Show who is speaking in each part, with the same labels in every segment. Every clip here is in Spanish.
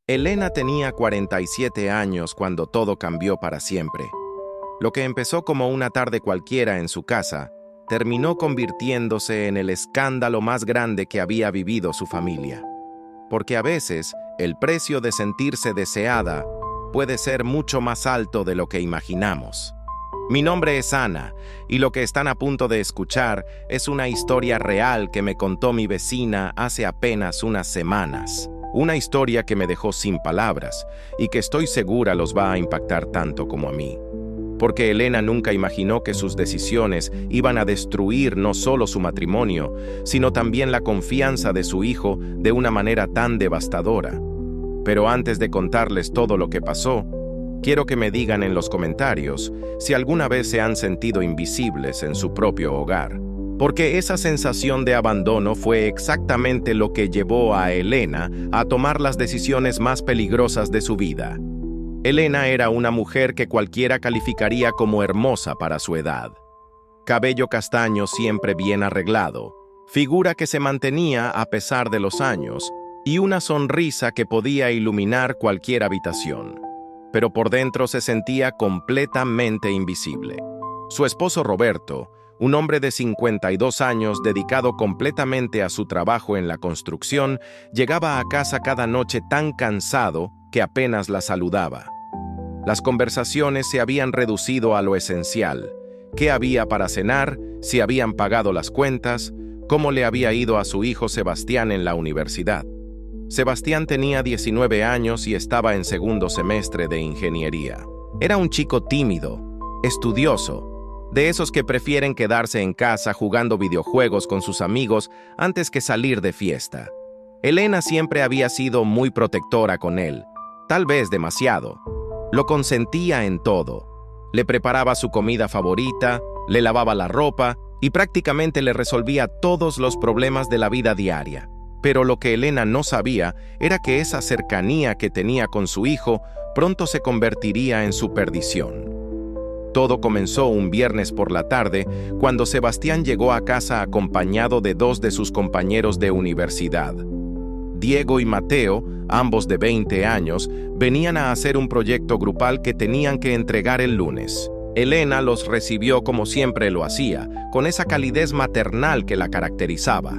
Speaker 1: Elena tenía 47 años cuando todo cambió para siempre. Lo que empezó como una tarde cualquiera en su casa, terminó convirtiéndose en el escándalo más grande que había vivido su familia. Porque a veces, el precio de sentirse deseada puede ser mucho más alto de lo que imaginamos. Mi nombre es Ana, y lo que están a punto de escuchar es una historia real que me contó mi vecina hace apenas unas semanas. Una historia que me dejó sin palabras y que estoy segura los va a impactar tanto como a mí. Porque Elena nunca imaginó que sus decisiones iban a destruir no solo su matrimonio, sino también la confianza de su hijo de una manera tan devastadora. Pero antes de contarles todo lo que pasó, quiero que me digan en los comentarios si alguna vez se han sentido invisibles en su propio hogar. Porque esa sensación de abandono fue exactamente lo que llevó a Elena a tomar las decisiones más peligrosas de su vida. Elena era una mujer que cualquiera calificaría como hermosa para su edad. Cabello castaño siempre bien arreglado, figura que se mantenía a pesar de los años, y una sonrisa que podía iluminar cualquier habitación. Pero por dentro se sentía completamente invisible. Su esposo Roberto, un hombre de 52 años dedicado completamente a su trabajo en la construcción, llegaba a casa cada noche tan cansado que apenas la saludaba. Las conversaciones se habían reducido a lo esencial: qué había para cenar, si habían pagado las cuentas, cómo le había ido a su hijo Sebastián en la universidad. Sebastián tenía 19 años y estaba en segundo semestre de ingeniería. Era un chico tímido, estudioso, de esos que prefieren quedarse en casa jugando videojuegos con sus amigos antes que salir de fiesta. Elena siempre había sido muy protectora con él, tal vez demasiado. Lo consentía en todo. Le preparaba su comida favorita, le lavaba la ropa y prácticamente le resolvía todos los problemas de la vida diaria. Pero lo que Elena no sabía era que esa cercanía que tenía con su hijo pronto se convertiría en su perdición. Todo comenzó un viernes por la tarde, cuando Sebastián llegó a casa acompañado de dos de sus compañeros de universidad. Diego y Mateo, ambos de 20 años, venían a hacer un proyecto grupal que tenían que entregar el lunes. Elena los recibió como siempre lo hacía, con esa calidez maternal que la caracterizaba.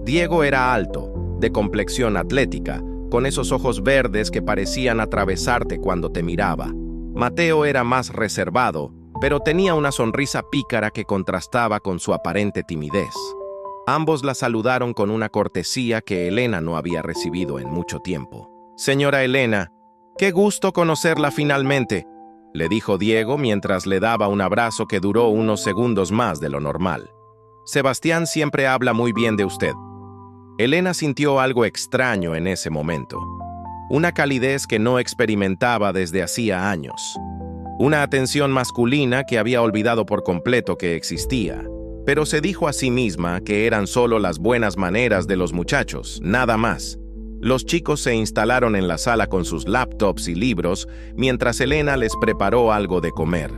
Speaker 1: Diego era alto, de complexión atlética, con esos ojos verdes que parecían atravesarte cuando te miraba. Mateo era más reservado, pero tenía una sonrisa pícara que contrastaba con su aparente timidez. Ambos la saludaron con una cortesía que Elena no había recibido en mucho tiempo. «Señora Elena, qué gusto conocerla finalmente», le dijo Diego mientras le daba un abrazo que duró unos segundos más de lo normal. «Sebastián siempre habla muy bien de usted». Elena sintió algo extraño en ese momento. Una calidez que no experimentaba desde hacía años. Una atención masculina que había olvidado por completo que existía. Pero se dijo a sí misma que eran solo las buenas maneras de los muchachos, nada más. Los chicos se instalaron en la sala con sus laptops y libros, mientras Elena les preparó algo de comer.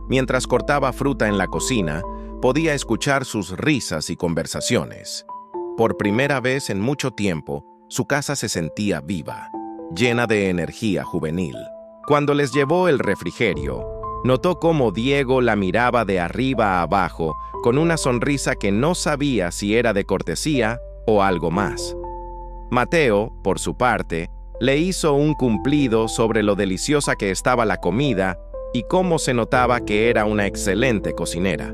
Speaker 1: Mientras cortaba fruta en la cocina, podía escuchar sus risas y conversaciones. Por primera vez en mucho tiempo, su casa se sentía viva, llena de energía juvenil. Cuando les llevó el refrigerio, notó cómo Diego la miraba de arriba a abajo con una sonrisa que no sabía si era de cortesía o algo más. Mateo, por su parte, le hizo un cumplido sobre lo deliciosa que estaba la comida y cómo se notaba que era una excelente cocinera.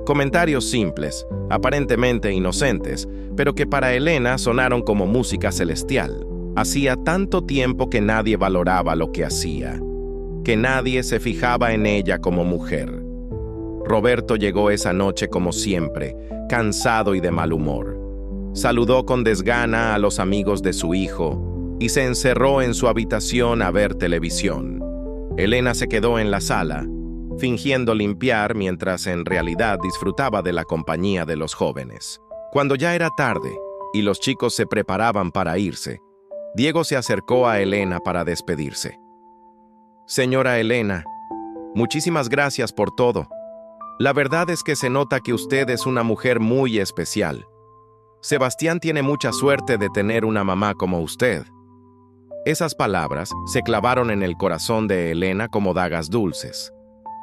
Speaker 1: Comentarios simples, aparentemente inocentes, pero que para Elena sonaron como música celestial. Hacía tanto tiempo que nadie valoraba lo que hacía, que nadie se fijaba en ella como mujer. Roberto llegó esa noche como siempre, cansado y de mal humor. Saludó con desgana a los amigos de su hijo y se encerró en su habitación a ver televisión. Elena se quedó en la sala, fingiendo limpiar mientras en realidad disfrutaba de la compañía de los jóvenes. Cuando ya era tarde y los chicos se preparaban para irse, Diego se acercó a Elena para despedirse. «Señora Elena, muchísimas gracias por todo. La verdad es que se nota que usted es una mujer muy especial. Sebastián tiene mucha suerte de tener una mamá como usted». Esas palabras se clavaron en el corazón de Elena como dagas dulces.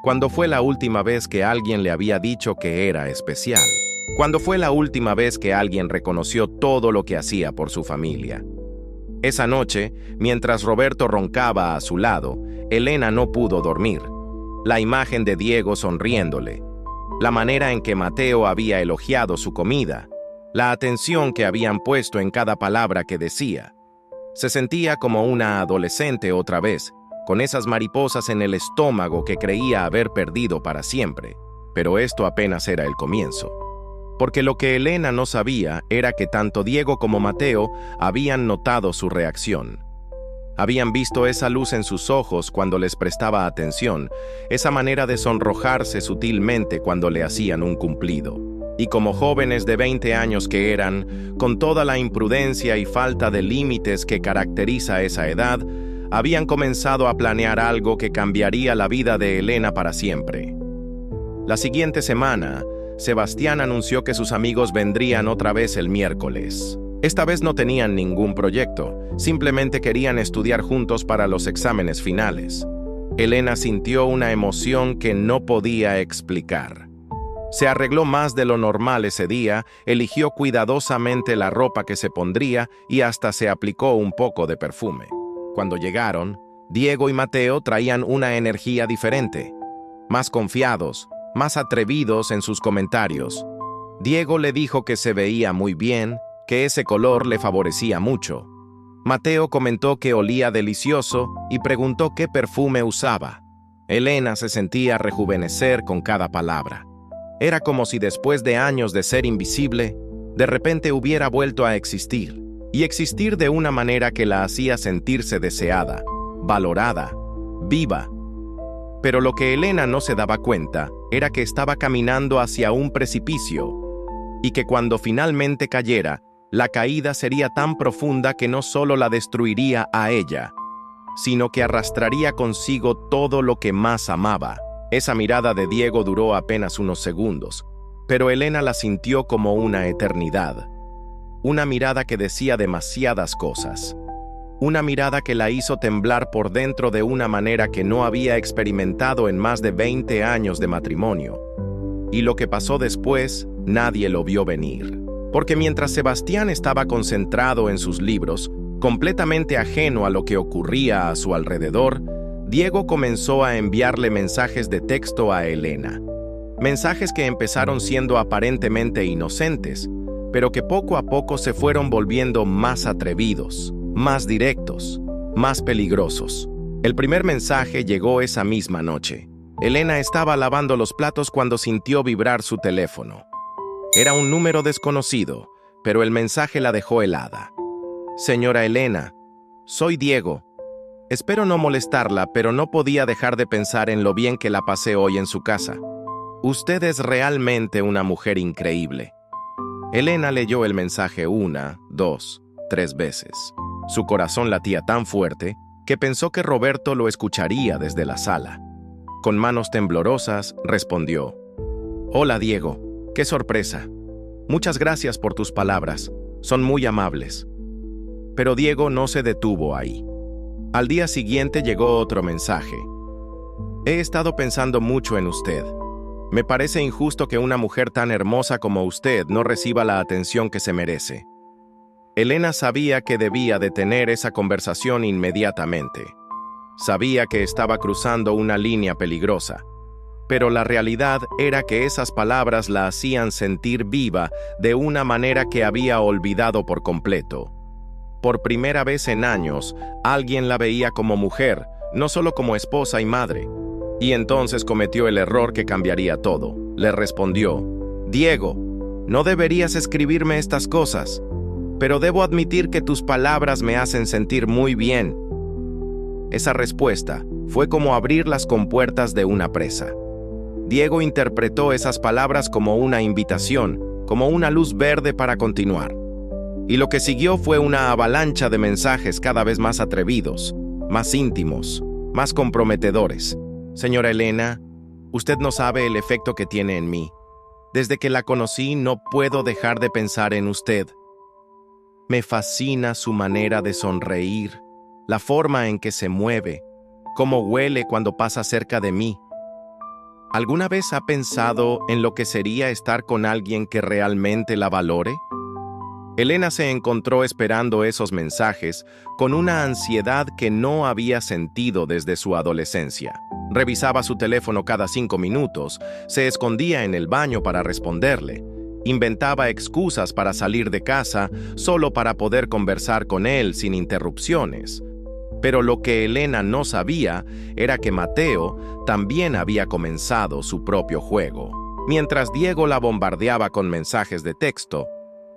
Speaker 1: ¿Cuándo fue la última vez que alguien le había dicho que era especial? ¿Cuándo fue la última vez que alguien reconoció todo lo que hacía por su familia? Esa noche, mientras Roberto roncaba a su lado, Elena no pudo dormir. La imagen de Diego sonriéndole, la manera en que Mateo había elogiado su comida, la atención que habían puesto en cada palabra que decía. Se sentía como una adolescente otra vez, con esas mariposas en el estómago que creía haber perdido para siempre. Pero esto apenas era el comienzo. Porque lo que Elena no sabía era que tanto Diego como Mateo habían notado su reacción. Habían visto esa luz en sus ojos cuando les prestaba atención, esa manera de sonrojarse sutilmente cuando le hacían un cumplido. Y como jóvenes de 20 años que eran, con toda la imprudencia y falta de límites que caracteriza esa edad, habían comenzado a planear algo que cambiaría la vida de Elena para siempre. La siguiente semana, Sebastián anunció que sus amigos vendrían otra vez el miércoles. Esta vez no tenían ningún proyecto, simplemente querían estudiar juntos para los exámenes finales. Elena sintió una emoción que no podía explicar. Se arregló más de lo normal ese día, eligió cuidadosamente la ropa que se pondría y hasta se aplicó un poco de perfume. Cuando llegaron, Diego y Mateo traían una energía diferente, más confiados, más atrevidos en sus comentarios. Diego le dijo que se veía muy bien, que ese color le favorecía mucho. Mateo comentó que olía delicioso y preguntó qué perfume usaba. Elena se sentía rejuvenecer con cada palabra. Era como si después de años de ser invisible, de repente hubiera vuelto a existir, y existir de una manera que la hacía sentirse deseada, valorada, viva. Pero lo que Elena no se daba cuenta era que estaba caminando hacia un precipicio, y que cuando finalmente cayera, la caída sería tan profunda que no solo la destruiría a ella, sino que arrastraría consigo todo lo que más amaba. Esa mirada de Diego duró apenas unos segundos, pero Elena la sintió como una eternidad. Una mirada que decía demasiadas cosas. Una mirada que la hizo temblar por dentro de una manera que no había experimentado en más de 20 años de matrimonio. Y lo que pasó después, nadie lo vio venir. Porque mientras Sebastián estaba concentrado en sus libros, completamente ajeno a lo que ocurría a su alrededor, Diego comenzó a enviarle mensajes de texto a Elena. Mensajes que empezaron siendo aparentemente inocentes, pero que poco a poco se fueron volviendo más atrevidos, más directos, más peligrosos. El primer mensaje llegó esa misma noche. Elena estaba lavando los platos cuando sintió vibrar su teléfono. Era un número desconocido, pero el mensaje la dejó helada. Señora Elena, soy Diego. Espero no molestarla, pero no podía dejar de pensar en lo bien que la pasé hoy en su casa. Usted es realmente una mujer increíble. Elena leyó el mensaje 1, 2, 3 veces. Su corazón latía tan fuerte que pensó que Roberto lo escucharía desde la sala. Con manos temblorosas, respondió: Hola, Diego. ¡Qué sorpresa! Muchas gracias por tus palabras. Son muy amables. Pero Diego no se detuvo ahí. Al día siguiente llegó otro mensaje. He estado pensando mucho en usted. Me parece injusto que una mujer tan hermosa como usted no reciba la atención que se merece. Elena sabía que debía detener esa conversación inmediatamente. Sabía que estaba cruzando una línea peligrosa. Pero la realidad era que esas palabras la hacían sentir viva de una manera que había olvidado por completo. Por primera vez en años, alguien la veía como mujer, no solo como esposa y madre. Y entonces cometió el error que cambiaría todo. Le respondió: Diego, no deberías escribirme estas cosas, pero debo admitir que tus palabras me hacen sentir muy bien. Esa respuesta fue como abrir las compuertas de una presa. Diego interpretó esas palabras como una invitación, como una luz verde para continuar. Y lo que siguió fue una avalancha de mensajes cada vez más atrevidos, más íntimos, más comprometedores. Señora Elena, usted no sabe el efecto que tiene en mí. Desde que la conocí no puedo dejar de pensar en usted. Me fascina su manera de sonreír, la forma en que se mueve, cómo huele cuando pasa cerca de mí. ¿Alguna vez ha pensado en lo que sería estar con alguien que realmente la valore? Elena se encontró esperando esos mensajes con una ansiedad que no había sentido desde su adolescencia. Revisaba su teléfono cada 5 minutos, se escondía en el baño para responderle, inventaba excusas para salir de casa solo para poder conversar con él sin interrupciones. Pero lo que Elena no sabía era que Mateo también había comenzado su propio juego. Mientras Diego la bombardeaba con mensajes de texto,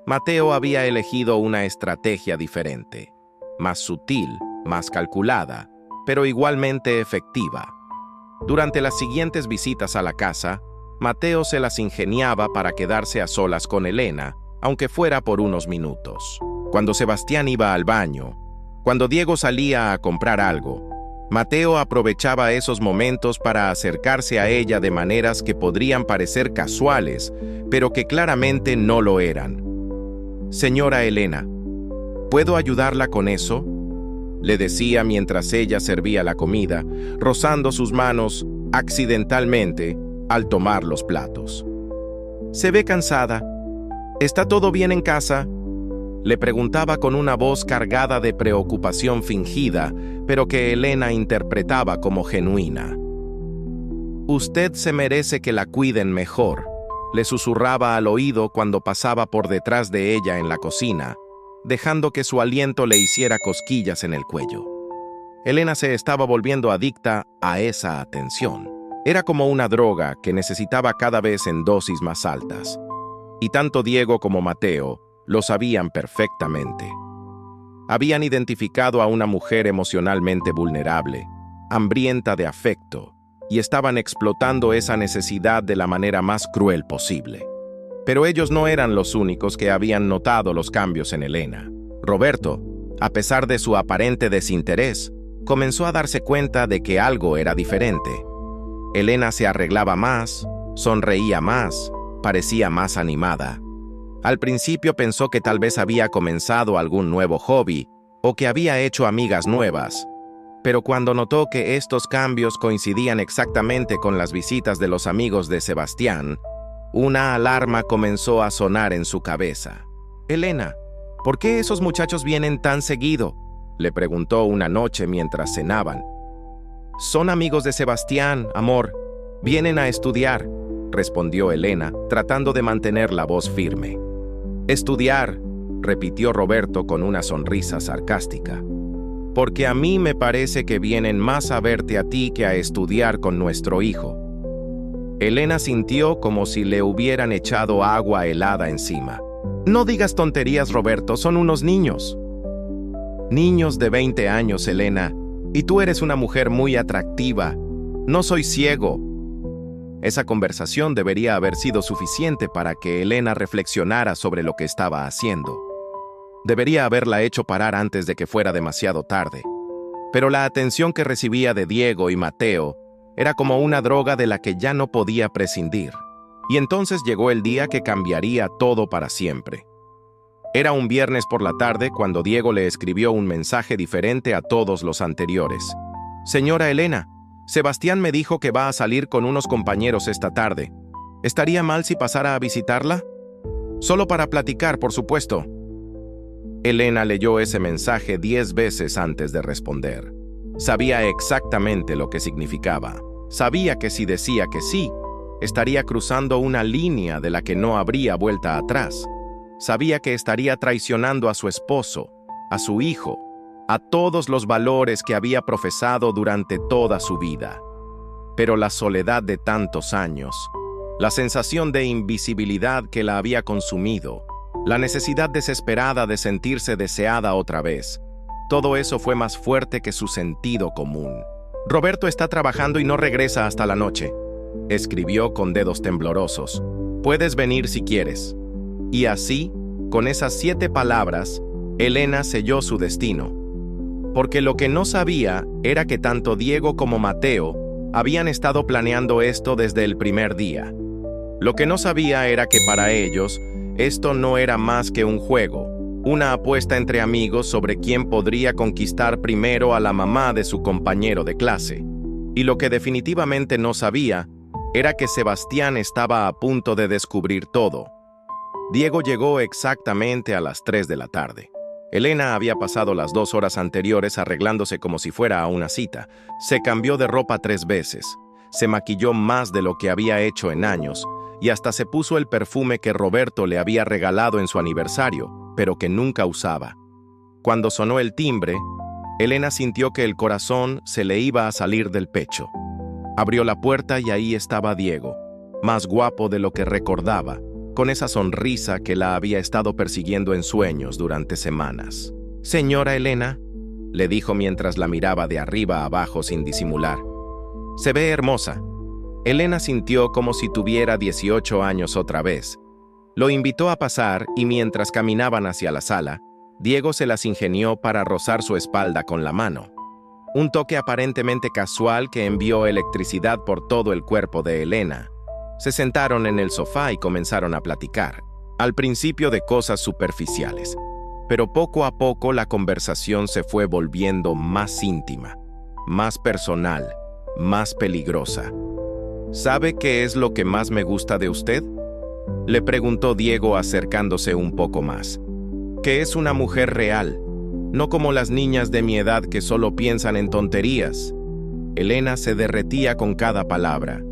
Speaker 1: Mateo había elegido una estrategia diferente, más sutil, más calculada, pero igualmente efectiva. Durante las siguientes visitas a la casa, Mateo se las ingeniaba para quedarse a solas con Elena, aunque fuera por unos minutos. Cuando Sebastián iba al baño, cuando Diego salía a comprar algo, Mateo aprovechaba esos momentos para acercarse a ella de maneras que podrían parecer casuales, pero que claramente no lo eran. «Señora Elena, ¿puedo ayudarla con eso?», le decía mientras ella servía la comida, rozando sus manos accidentalmente al tomar los platos. «Se ve cansada. ¿Está todo bien en casa?», le preguntaba con una voz cargada de preocupación fingida, pero que Elena interpretaba como genuina. «Usted se merece que la cuiden mejor», le susurraba al oído cuando pasaba por detrás de ella en la cocina, dejando que su aliento le hiciera cosquillas en el cuello. Elena se estaba volviendo adicta a esa atención. Era como una droga que necesitaba cada vez en dosis más altas. Y tanto Diego como Mateo lo sabían perfectamente. Habían identificado a una mujer emocionalmente vulnerable, hambrienta de afecto, y estaban explotando esa necesidad de la manera más cruel posible. Pero ellos no eran los únicos que habían notado los cambios en Elena. Roberto, a pesar de su aparente desinterés, comenzó a darse cuenta de que algo era diferente. Elena se arreglaba más, sonreía más, parecía más animada. Al principio pensó que tal vez había comenzado algún nuevo hobby o que había hecho amigas nuevas, pero cuando notó que estos cambios coincidían exactamente con las visitas de los amigos de Sebastián, una alarma comenzó a sonar en su cabeza. «Elena, ¿por qué esos muchachos vienen tan seguido?», le preguntó una noche mientras cenaban. «Son amigos de Sebastián, amor. Vienen a estudiar», respondió Elena, tratando de mantener la voz firme. «Estudiar», repitió Roberto con una sonrisa sarcástica. «Porque a mí me parece que vienen más a verte a ti que a estudiar con nuestro hijo». Elena sintió como si le hubieran echado agua helada encima. «No digas tonterías, Roberto, son unos niños». «Niños de 20 años, Elena, y tú eres una mujer muy atractiva. No soy ciego». Esa conversación debería haber sido suficiente para que Elena reflexionara sobre lo que estaba haciendo. Debería haberla hecho parar antes de que fuera demasiado tarde. Pero la atención que recibía de Diego y Mateo era como una droga de la que ya no podía prescindir. Y entonces llegó el día que cambiaría todo para siempre. Era un viernes por la tarde cuando Diego le escribió un mensaje diferente a todos los anteriores. «Señora Elena, Sebastián me dijo que va a salir con unos compañeros esta tarde. ¿Estaría mal si pasara a visitarla? Solo para platicar, por supuesto». Elena leyó ese mensaje 10 veces antes de responder. Sabía exactamente lo que significaba. Sabía que si decía que sí, estaría cruzando una línea de la que no habría vuelta atrás. Sabía que estaría traicionando a su esposo, a su hijo, a todos los valores que había profesado durante toda su vida. Pero la soledad de tantos años, la sensación de invisibilidad que la había consumido, la necesidad desesperada de sentirse deseada otra vez, todo eso fue más fuerte que su sentido común. «Roberto está trabajando y no regresa hasta la noche», escribió con dedos temblorosos. «Puedes venir si quieres». Y así, con esas 7 palabras, Elena selló su destino. Porque lo que no sabía era que tanto Diego como Mateo habían estado planeando esto desde el primer día. Lo que no sabía era que para ellos, esto no era más que un juego, una apuesta entre amigos sobre quién podría conquistar primero a la mamá de su compañero de clase. Y lo que definitivamente no sabía era que Sebastián estaba a punto de descubrir todo. Diego llegó exactamente a las 3 de la tarde. Elena había pasado las 2 horas anteriores arreglándose como si fuera a una cita. Se cambió de ropa 3 veces, se maquilló más de lo que había hecho en años y hasta se puso el perfume que Roberto le había regalado en su aniversario, pero que nunca usaba. Cuando sonó el timbre, Elena sintió que el corazón se le iba a salir del pecho. Abrió la puerta y ahí estaba Diego, más guapo de lo que recordaba, con esa sonrisa que la había estado persiguiendo en sueños durante semanas. «Señora Elena», le dijo mientras la miraba de arriba a abajo sin disimular. «Se ve hermosa». Elena sintió como si tuviera 18 años otra vez. Lo invitó a pasar y mientras caminaban hacia la sala, Diego se las ingenió para rozar su espalda con la mano. Un toque aparentemente casual que envió electricidad por todo el cuerpo de Elena. Se sentaron en el sofá y comenzaron a platicar, al principio de cosas superficiales, pero poco a poco la conversación se fue volviendo más íntima, más personal, más peligrosa. ¿Sabe qué es lo que más me gusta de usted?, le preguntó Diego acercándose un poco más. Que es una mujer real, no como las niñas de mi edad que solo piensan en tonterías. Elena se derretía con cada palabra.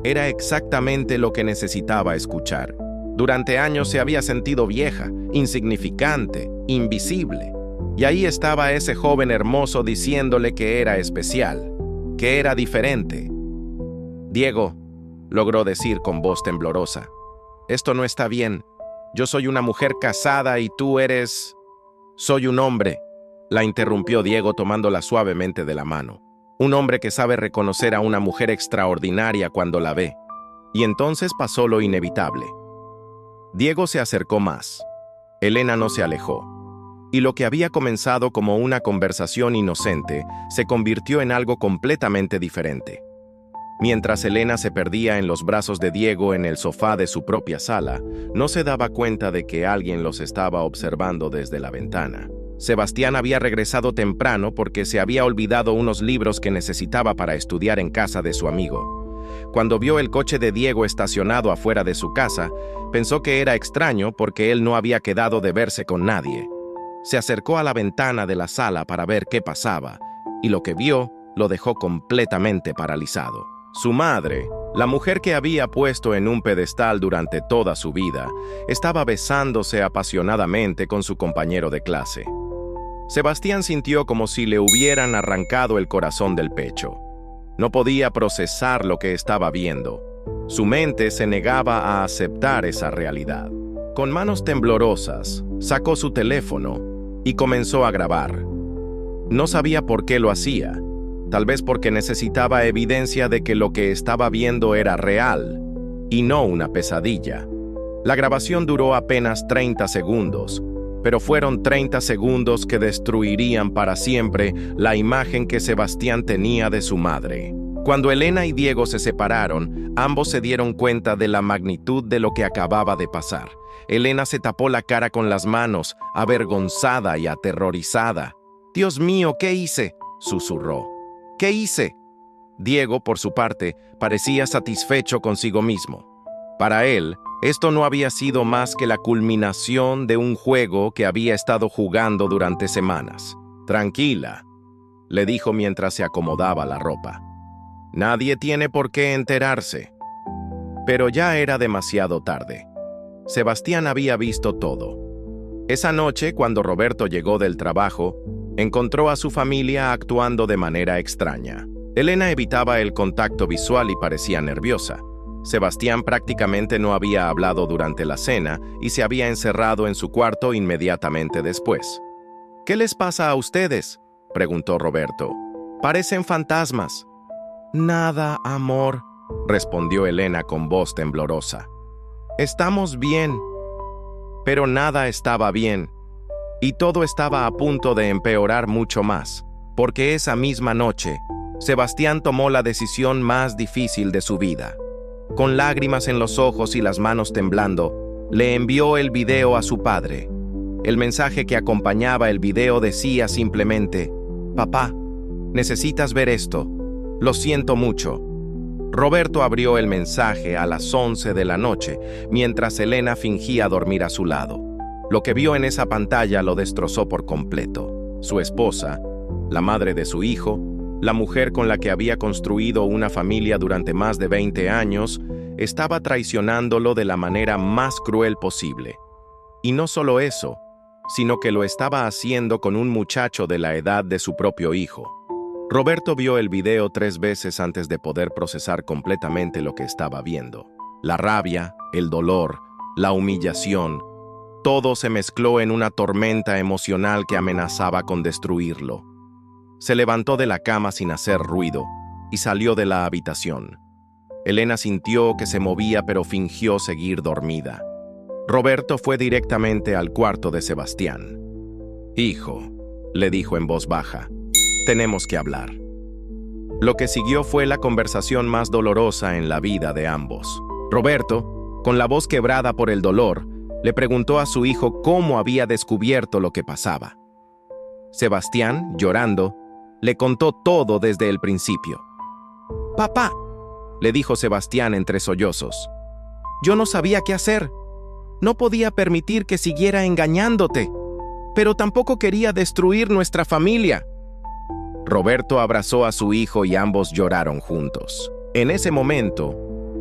Speaker 1: Era exactamente lo que necesitaba escuchar. Durante años se había sentido vieja, insignificante, invisible. Y ahí estaba ese joven hermoso diciéndole que era especial, que era diferente. «Diego», logró decir con voz temblorosa, «esto no está bien. Yo soy una mujer casada y tú eres...» «Soy un hombre», la interrumpió Diego tomándola suavemente de la mano. «Un hombre que sabe reconocer a una mujer extraordinaria cuando la ve». Y entonces pasó lo inevitable. Diego se acercó más. Elena no se alejó. Y lo que había comenzado como una conversación inocente se convirtió en algo completamente diferente. Mientras Elena se perdía en los brazos de Diego en el sofá de su propia sala, no se daba cuenta de que alguien los estaba observando desde la ventana. Sebastián había regresado temprano porque se había olvidado unos libros que necesitaba para estudiar en casa de su amigo. Cuando vio el coche de Diego estacionado afuera de su casa, pensó que era extraño porque él no había quedado de verse con nadie. Se acercó a la ventana de la sala para ver qué pasaba, y lo que vio lo dejó completamente paralizado. Su madre, la mujer que había puesto en un pedestal durante toda su vida, estaba besándose apasionadamente con su compañero de clase. Sebastián sintió como si le hubieran arrancado el corazón del pecho. No podía procesar lo que estaba viendo. Su mente se negaba a aceptar esa realidad. Con manos temblorosas, sacó su teléfono y comenzó a grabar. No sabía por qué lo hacía. Tal vez porque necesitaba evidencia de que lo que estaba viendo era real y no una pesadilla. La grabación duró apenas 30 segundos, pero fueron 30 segundos que destruirían para siempre la imagen que Sebastián tenía de su madre. Cuando Elena y Diego se separaron, ambos se dieron cuenta de la magnitud de lo que acababa de pasar. Elena se tapó la cara con las manos, avergonzada y aterrorizada. «Dios mío, ¿qué hice?», susurró. «¿Qué hice?». Diego, por su parte, parecía satisfecho consigo mismo. Para él, esto no había sido más que la culminación de un juego que había estado jugando durante semanas. «Tranquila», le dijo mientras se acomodaba la ropa. «Nadie tiene por qué enterarse». Pero ya era demasiado tarde. Sebastián había visto todo. Esa noche, cuando Roberto llegó del trabajo, encontró a su familia actuando de manera extraña. Elena evitaba el contacto visual y parecía nerviosa. Sebastián prácticamente no había hablado durante la cena y se había encerrado en su cuarto inmediatamente después. «¿Qué les pasa a ustedes?», preguntó Roberto. «Parecen fantasmas». «Nada, amor», respondió Elena con voz temblorosa. «Estamos bien». Pero nada estaba bien. Y todo estaba a punto de empeorar mucho más, porque esa misma noche, Sebastián tomó la decisión más difícil de su vida. Con lágrimas en los ojos y las manos temblando, le envió el video a su padre. El mensaje que acompañaba el video decía simplemente: «Papá, necesitas ver esto. Lo siento mucho». Roberto abrió el mensaje a las 11 de la noche, mientras Elena fingía dormir a su lado. Lo que vio en esa pantalla lo destrozó por completo. Su esposa, la madre de su hijo, la mujer con la que había construido una familia durante más de 20 años, estaba traicionándolo de la manera más cruel posible. Y no solo eso, sino que lo estaba haciendo con un muchacho de la edad de su propio hijo. Roberto vio el video 3 veces antes de poder procesar completamente lo que estaba viendo. La rabia, el dolor, la humillación, todo se mezcló en una tormenta emocional que amenazaba con destruirlo. Se levantó de la cama sin hacer ruido y salió de la habitación. Elena sintió que se movía, pero fingió seguir dormida. Roberto fue directamente al cuarto de Sebastián. «Hijo», le dijo en voz baja, «tenemos que hablar». Lo que siguió fue la conversación más dolorosa en la vida de ambos. Roberto, con la voz quebrada por el dolor, le preguntó a su hijo cómo había descubierto lo que pasaba. Sebastián, llorando, le contó todo desde el principio. «Papá», le dijo Sebastián entre sollozos, «yo no sabía qué hacer. No podía permitir que siguiera engañándote, pero tampoco quería destruir nuestra familia». Roberto abrazó a su hijo y ambos lloraron juntos. En ese momento,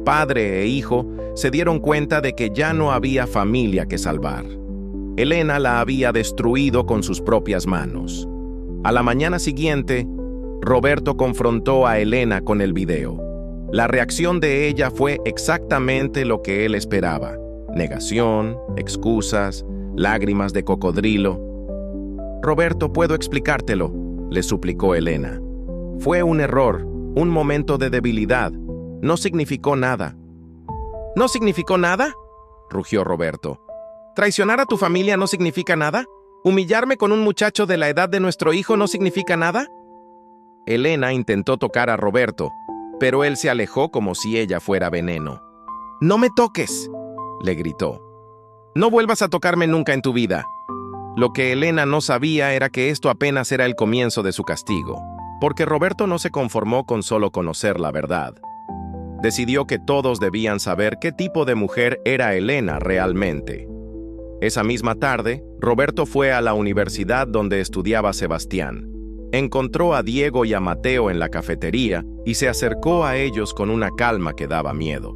Speaker 1: padre e hijo se dieron cuenta de que ya no había familia que salvar. Elena la había destruido con sus propias manos. A la mañana siguiente, Roberto confrontó a Elena con el video. La reacción de ella fue exactamente lo que él esperaba: negación, excusas, lágrimas de cocodrilo. «Roberto, puedo explicártelo», le suplicó Elena. «Fue un error, un momento de debilidad. No significó nada». «¿No significó nada?», rugió Roberto. «¿Traicionar a tu familia no significa nada? ¿Humillarme con un muchacho de la edad de nuestro hijo no significa nada?». Elena intentó tocar a Roberto, pero él se alejó como si ella fuera veneno. «No me toques», le gritó. «No vuelvas a tocarme nunca en tu vida». Lo que Elena no sabía era que esto apenas era el comienzo de su castigo, porque Roberto no se conformó con solo conocer la verdad. Decidió que todos debían saber qué tipo de mujer era Elena realmente. Esa misma tarde, Roberto fue a la universidad donde estudiaba Sebastián. Encontró a Diego y a Mateo en la cafetería y se acercó a ellos con una calma que daba miedo.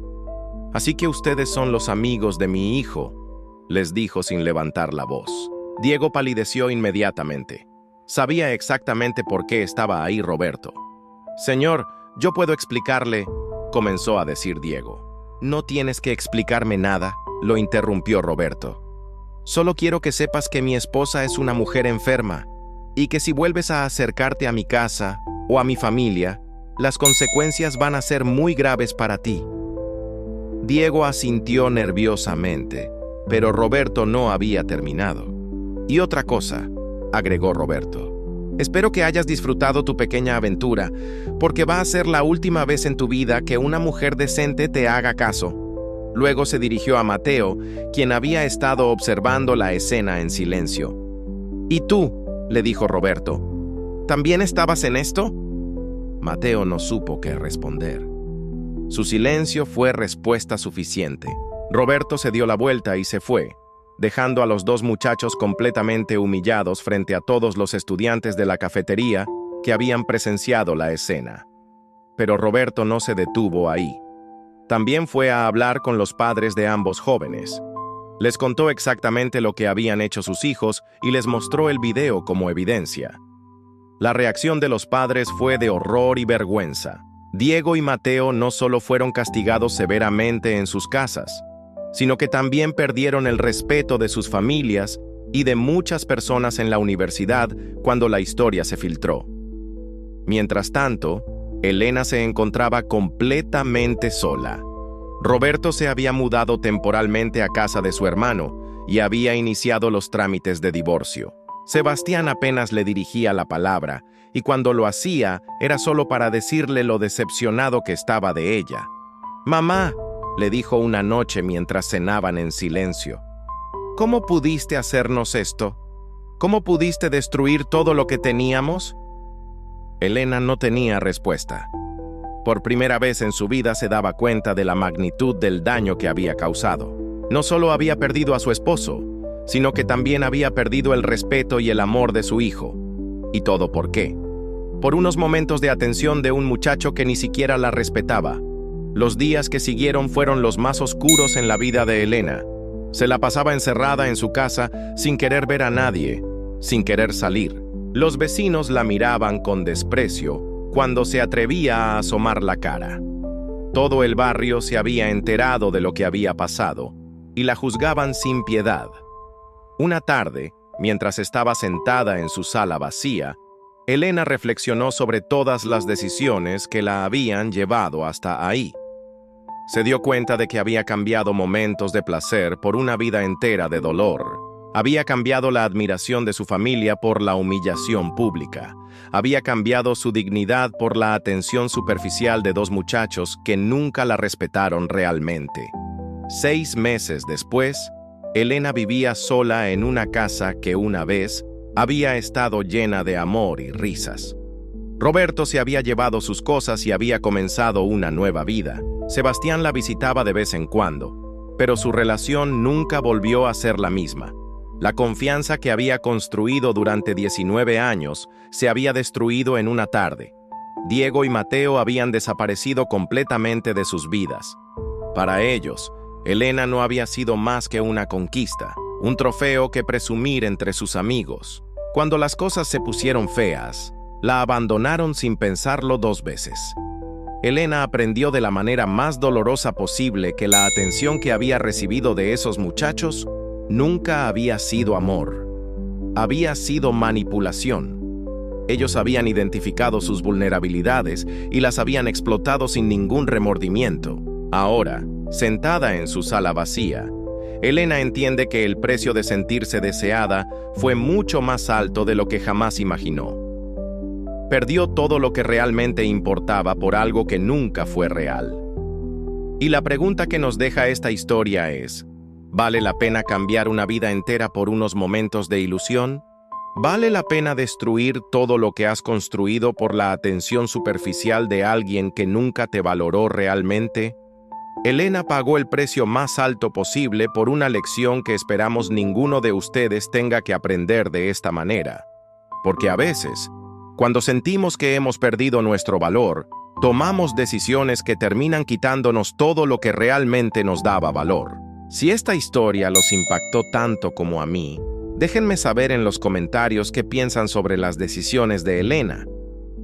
Speaker 1: «Así que ustedes son los amigos de mi hijo», les dijo sin levantar la voz. Diego palideció inmediatamente. Sabía exactamente por qué estaba ahí Roberto. «Señor, yo puedo explicarle», comenzó a decir Diego. «No tienes que explicarme nada», lo interrumpió Roberto. «Solo quiero que sepas que mi esposa es una mujer enferma y que si vuelves a acercarte a mi casa o a mi familia, las consecuencias van a ser muy graves para ti». Diego asintió nerviosamente, pero Roberto no había terminado. «Y otra cosa», agregó Roberto. «Espero que hayas disfrutado tu pequeña aventura, porque va a ser la última vez en tu vida que una mujer decente te haga caso». Luego se dirigió a Mateo, quien había estado observando la escena en silencio. «¿Y tú?», le dijo Roberto. «¿También estabas en esto?». Mateo no supo qué responder. Su silencio fue respuesta suficiente. Roberto se dio la vuelta y se fue, dejando a los dos muchachos completamente humillados frente a todos los estudiantes de la cafetería que habían presenciado la escena. Pero Roberto no se detuvo ahí. También fue a hablar con los padres de ambos jóvenes. Les contó exactamente lo que habían hecho sus hijos y les mostró el video como evidencia. La reacción de los padres fue de horror y vergüenza. Diego y Mateo no solo fueron castigados severamente en sus casas, sino que también perdieron el respeto de sus familias y de muchas personas en la universidad cuando la historia se filtró. Mientras tanto, Elena se encontraba completamente sola. Roberto se había mudado temporalmente a casa de su hermano y había iniciado los trámites de divorcio. Sebastián apenas le dirigía la palabra, y cuando lo hacía era solo para decirle lo decepcionado que estaba de ella. «Mamá», le dijo una noche mientras cenaban en silencio, ¿Cómo pudiste hacernos esto? ¿Cómo pudiste destruir todo lo que teníamos? Elena no tenía respuesta. Por primera vez en su vida se daba cuenta de la magnitud del daño que había causado. No solo había perdido a su esposo, sino que también había perdido el respeto y el amor de su hijo. ¿Y todo por qué? Por unos momentos de atención de un muchacho que ni siquiera la respetaba. Los días que siguieron fueron los más oscuros en la vida de Elena. Se la pasaba encerrada en su casa sin querer ver a nadie, sin querer salir. Los vecinos la miraban con desprecio cuando se atrevía a asomar la cara. Todo el barrio se había enterado de lo que había pasado y la juzgaban sin piedad. Una tarde, mientras estaba sentada en su sala vacía, Elena reflexionó sobre todas las decisiones que la habían llevado hasta ahí. Se dio cuenta de que había cambiado momentos de placer por una vida entera de dolor. Había cambiado la admiración de su familia por la humillación pública. Había cambiado su dignidad por la atención superficial de dos muchachos que nunca la respetaron realmente. 6 meses después, Elena vivía sola en una casa que una vez había estado llena de amor y risas. Roberto se había llevado sus cosas y había comenzado una nueva vida. Sebastián la visitaba de vez en cuando, pero su relación nunca volvió a ser la misma. La confianza que había construido durante 19 años se había destruido en una tarde. Diego y Mateo habían desaparecido completamente de sus vidas. Para ellos, Elena no había sido más que una conquista, un trofeo que presumir entre sus amigos. Cuando las cosas se pusieron feas, la abandonaron sin pensarlo 2 veces. Elena aprendió de la manera más dolorosa posible que la atención que había recibido de esos muchachos nunca había sido amor. Había sido manipulación. Ellos habían identificado sus vulnerabilidades y las habían explotado sin ningún remordimiento. Ahora, sentada en su sala vacía, Elena entiende que el precio de sentirse deseada fue mucho más alto de lo que jamás imaginó. Perdió todo lo que realmente importaba por algo que nunca fue real. Y la pregunta que nos deja esta historia es: ¿vale la pena cambiar una vida entera por unos momentos de ilusión? ¿Vale la pena destruir todo lo que has construido por la atención superficial de alguien que nunca te valoró realmente? Elena pagó el precio más alto posible por una lección que esperamos ninguno de ustedes tenga que aprender de esta manera. Porque a veces, cuando sentimos que hemos perdido nuestro valor, tomamos decisiones que terminan quitándonos todo lo que realmente nos daba valor. Si esta historia los impactó tanto como a mí, déjenme saber en los comentarios qué piensan sobre las decisiones de Elena.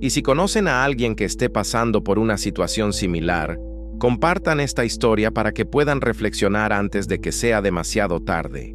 Speaker 1: Y si conocen a alguien que esté pasando por una situación similar, compartan esta historia para que puedan reflexionar antes de que sea demasiado tarde.